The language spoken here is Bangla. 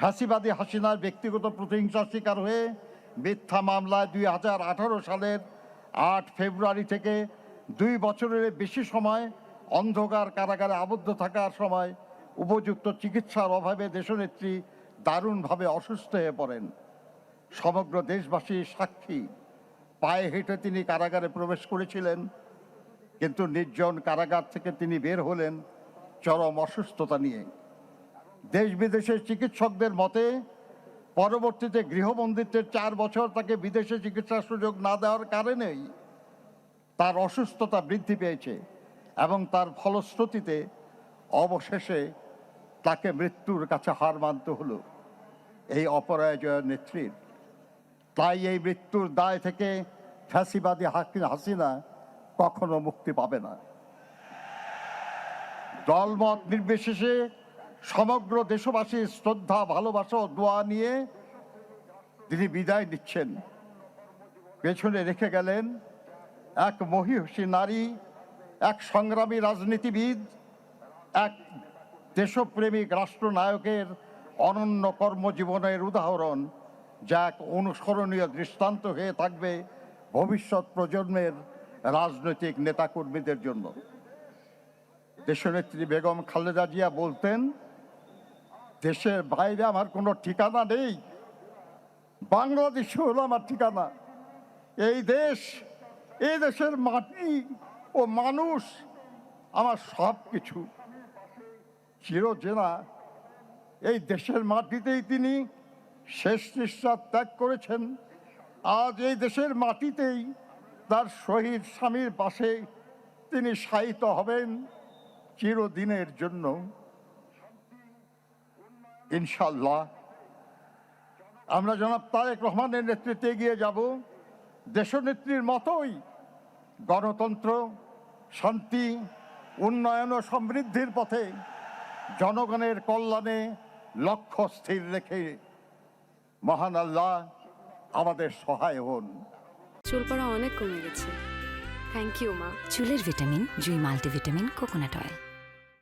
ফ্যাসিবাদী হাসিনার ব্যক্তিগত প্রতিহিংসার শিকার হয়ে মিথ্যা মামলায় 2018 সালের 8 ফেব্রুয়ারি থেকে 2 বছরের বেশি সময় অন্ধকার কারাগারে আবদ্ধ থাকার সময় উপযুক্ত চিকিৎসার অভাবে দেশনেত্রী দারুণভাবে অসুস্থ হয়ে পড়েন। সমগ্র দেশবাসী সাক্ষী। পায়ে হেঁটে তিনি কারাগারে প্রবেশ করেছিলেন, কিন্তু নির্জন কারাগার থেকে তিনি বের হলেন চরম অসুস্থতা নিয়ে। দেশ বিদেশের চিকিৎসকদের মতে পরবর্তীতে গৃহবন্দিত্বের 4 বছর তাকে বিদেশে চিকিৎসার সুযোগ না দেওয়ার কারণেই তার অসুস্থতা বৃদ্ধি পেয়েছে এবং তার ফলশ্রুতিতে অবশেষে তাকে মৃত্যুর কাছে হার মানতে হলো এই অপরাজয় নেত্রীর। তাই এই মৃত্যুর দায় থেকে ফ্যাসিবাদী হাসিনা কখনো মুক্তি পাবে না। দলমত নির্বিশেষে সমগ্র দেশবাসীর শ্রদ্ধা, ভালোবাসা ও দোয়া নিয়ে তিনি বিদায় নিচ্ছেন। পেছনে রেখে গেলেন এক মহিষী নারী, এক সংগ্রামী রাজনীতিবিদ, এক দেশপ্রেমিক রাষ্ট্রনায়কের অনন্য কর্মজীবনের উদাহরণ, যা এক অনুসরণীয় দৃষ্টান্ত হয়ে থাকবে ভবিষ্যৎ প্রজন্মের রাজনৈতিক নেতাকর্মীদের জন্য। দেশনেত্রী বেগম খালেদা জিয়া বলতেন, দেশের বাইরে আমার কোনো ঠিকানা নেই, বাংলাদেশে হলো আমার ঠিকানা। এই দেশ, এই দেশের মাটি ও মানুষ আমার সব কিছু। চিরচেনা এই দেশের মাটিতেই তিনি শেষ নিঃশ্বাস ত্যাগ করেছেন। আজ এই দেশের মাটিতেই তার শহীদ স্বামীর পাশে তিনি শায়িত হবেন চিরদিনের জন্য, ইনশাল্লাহ। আমরা জনাব তারেক রহমানের নেতৃত্বে এগিয়ে যাব দেশনেত্রীর মতোই গণতন্ত্র, শান্তি, উন্নয়ন ও সমৃদ্ধির পথে জনগণের কল্যাণে লক্ষ্য স্থির রেখে। মহান আল্লাহ আমাদের সহায় হন। চুল পড়া অনেক কমে গেছে। থ্যাংক ইউ মা। চুলের ভিটামিন জুই মাল্টিভিটামিন কোকোনাট অয়েল।